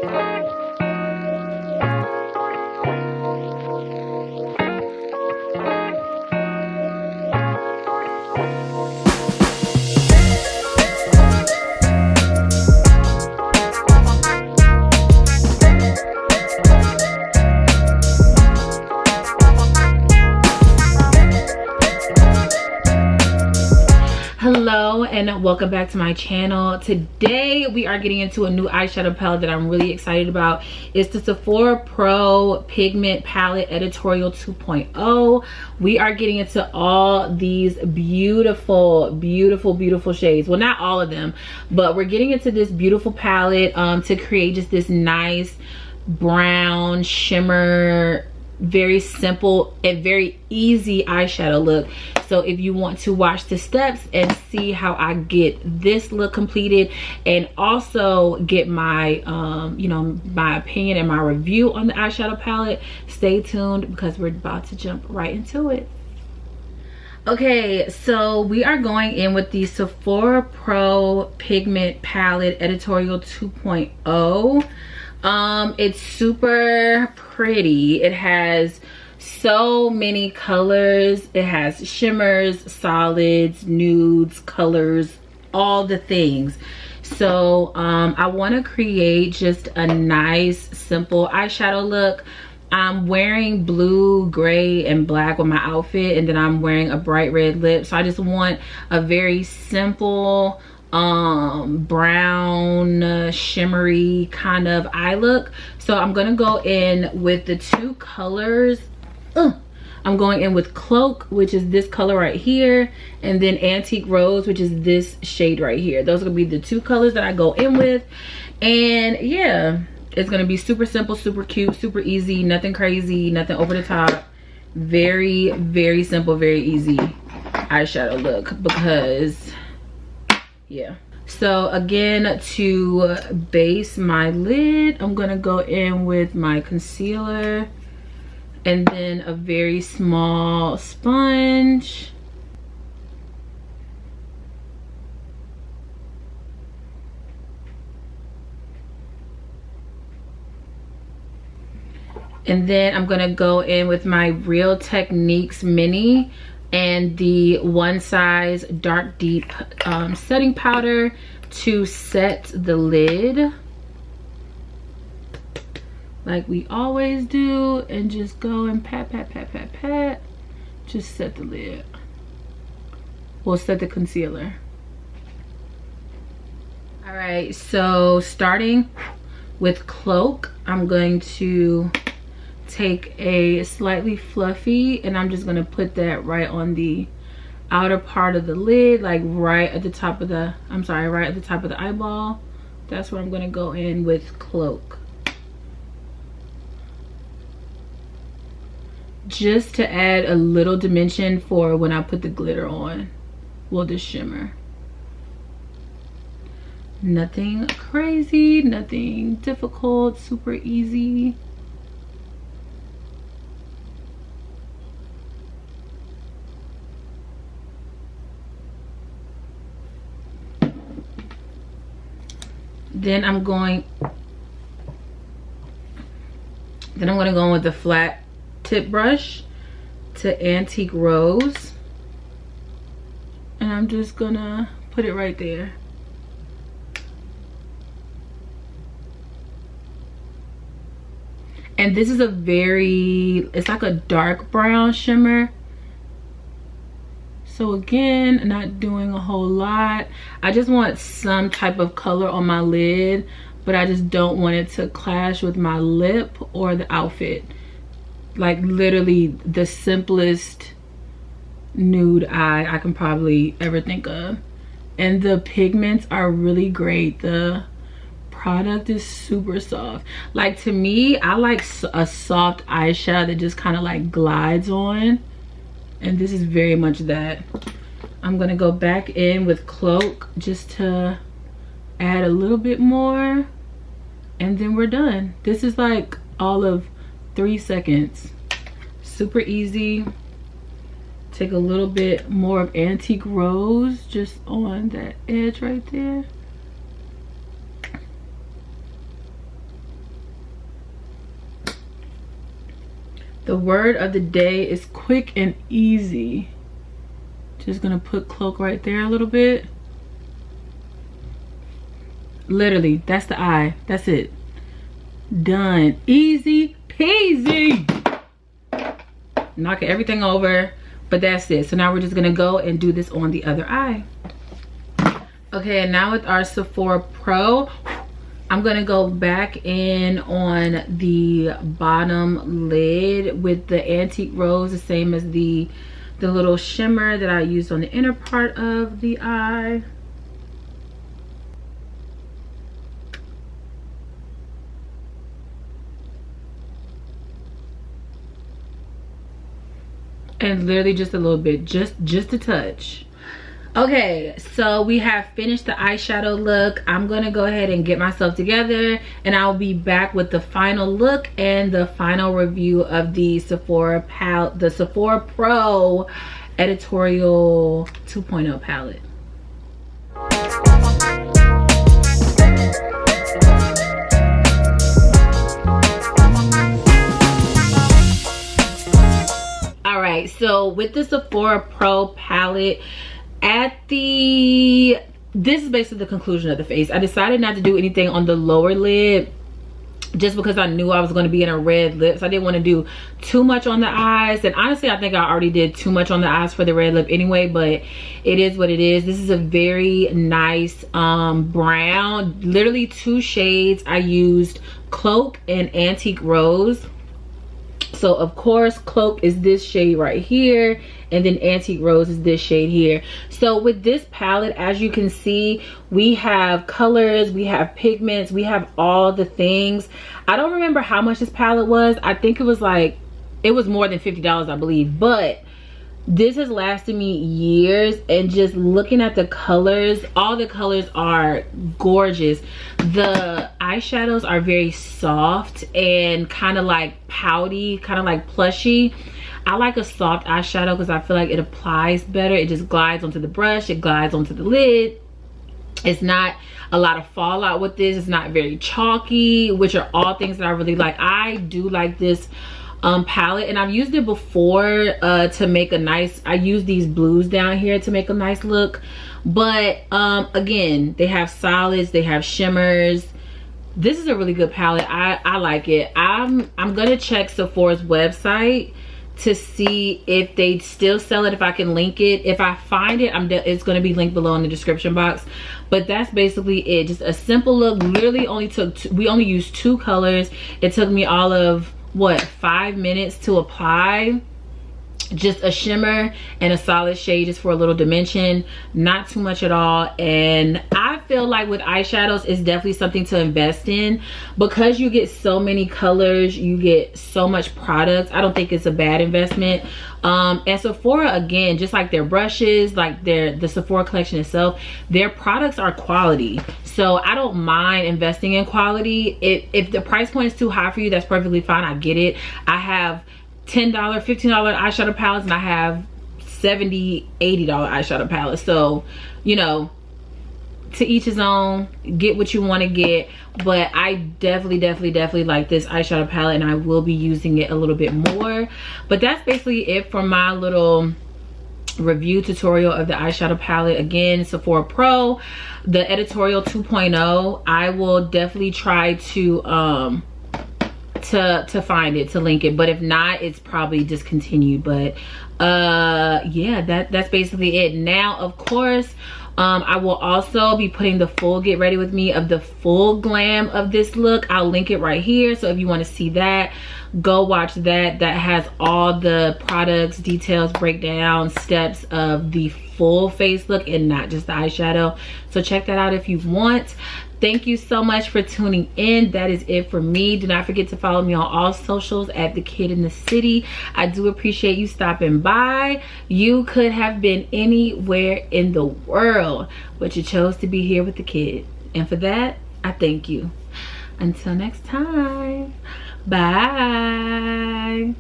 Hello and welcome back to my channel. Today we are getting into a new eyeshadow palette that I'm really excited about. It's the Sephora Pro Pigment Palette Editorial 2.0. We are getting into all these beautiful shades. Well, not all of them, but we're getting into this beautiful palette to create just this nice brown shimmer, very simple and very easy eyeshadow look. So if you want to watch the steps and see how I get this look completed, and also get my you know, my opinion and my review on the eyeshadow palette, stay tuned because we're about to jump right into it. Okay, so we are going in with the Sephora Pro Pigment Palette Editorial 2.0. It's super pretty. It has so many colors. It has shimmers, solids, nudes, colors, all the things. So I want to create just a nice simple eyeshadow look. I'm wearing blue, gray, and black with my outfit, and then I'm wearing a bright red lip. So I just want a very simple brown shimmery kind of eye look. So I'm gonna go in with the two colors. I'm going in with Cloak, which is this color right here, and then Antique Rose, which is this shade right here. Those are gonna be the two colors that I go in with. And yeah, it's gonna be super simple, super cute, super easy, nothing crazy, nothing over the top. Very simple, very easy eyeshadow look. Because yeah, so again, to base my lid, I'm gonna go in with my concealer and then a very small sponge. And then I'm gonna go in with my Real Techniques Mini and the One Size Dark Deep setting powder to set the lid, like we always do, and just go and pat, just set the lid. We'll set the concealer. All right, so starting with Cloak, I'm going to take a slightly fluffy, and I'm just gonna put that right on the outer part of the lid, like right at the top of the, right at the top of the eyeball. That's where I'm gonna go in with Cloak, just to add a little dimension for when I put the glitter on. Well, the shimmer. Nothing crazy, nothing difficult, super easy. Then I'm going to go in with the flat tip brush to Antique Rose, and I'm just gonna put it right there. And this is a it's like a dark brown shimmer. So again, not doing a whole lot. I just want some type of color on my lid, but I just don't want it to clash with my lip or the outfit. Like literally the simplest nude eye I can probably ever think of. And the pigments are really great. The product is super soft. Like, to me, I like a soft eyeshadow that just kind of like glides on. And this is very much that. I'm gonna go back in with Cloak just to add a little bit more, and then we're done. This is like all of 3 seconds. Super easy. Take a little bit more of Antique Rose just on that edge right there. The word of the day is quick and easy. Just gonna put cloak right there a little bit. Literally, that's the eye. That's it. Done. Easy peasy. Knocking everything over, but that's it. So now we're just gonna go and do this on the other eye. Okay, and now with our Sephora Pro, I'm gonna go back in on the bottom lid with the Antique Rose, the same as the little shimmer that I used on the inner part of the eye. And literally just a little bit, just a touch. Okay, so we have finished the eyeshadow look. I'm gonna go ahead and get myself together, and I'll be back with the final look and the final review of the Sephora palette, the Sephora Pro Editorial 2.0 palette. All right, so with the Sephora Pro palette, this is basically the conclusion of the face. I decided not to do anything on the lower lid just because I knew I was going to be in a red lip, so I didn't want to do too much on the eyes. And honestly, I think I already did too much on the eyes for the red lip anyway, but it is what it is. This is a very nice brown, literally 2 shades. I used Cloak and Antique Rose. So of course Cloak is this shade right here, and then Antique Rose is this shade here. So with this palette, as you can see, we have colors, we have pigments, we have all the things. I don't remember how much this palette was. I think it was more than $50, I believe, but this has lasted me years. And just looking at the colors, all the colors are gorgeous. The eyeshadows are very soft and kind of like pouty, kind of like plushy. I like a soft eyeshadow because I feel like it applies better. It just glides onto the brush, it glides onto the lid. It's not a lot of fallout with this. It's not very chalky, which are all things that I really like. I do like this palette, and I've used it before to make a nice, I use these blues down here to make a nice look. But again, they have solids, they have shimmers. This is a really good palette. I like it. I'm gonna check Sephora's website to see if they still sell it, if I can link it. If I find it, it's going to be linked below in the description box. But that's basically it. Just a simple look. Literally only took we only used 2 colors. It took me all of what, 5 minutes to apply. Just a shimmer and a solid shade just for a little dimension, not too much at all. And I feel like with eyeshadows, it's definitely something to invest in because you get so many colors, you get so much products. I don't think it's a bad investment. And Sephora, again, just like their brushes, like the Sephora collection itself, their products are quality. So I don't mind investing in quality. If the price point is too high for you, that's perfectly fine. I get it. I have $10, $15 eyeshadow palettes, and I have $70, $80 eyeshadow palettes. So, you know, to each his own. Get what you want to get. But I definitely like this eyeshadow palette, and I will be using it a little bit more. But that's basically it for my little review tutorial of the eyeshadow palette. Again, Sephora Pro, the Editorial 2.0. I will definitely try to find it, to link it, but if not, it's probably discontinued. But yeah, that's basically it. Now, of course, I will also be putting the full get ready with me of the full glam of this look. I'll link it right here, so if you want to see that, go watch that. That has all the products, details, breakdown, steps of the full face look and not just the eyeshadow. So check that out if you want. Thank you so much for tuning in. That is it for me. Do not forget to follow me on all socials at The Kid in the City. I do appreciate you stopping by. You could have been anywhere in the world, but you chose to be here with the kid. And for that, I thank you. Until next time, bye.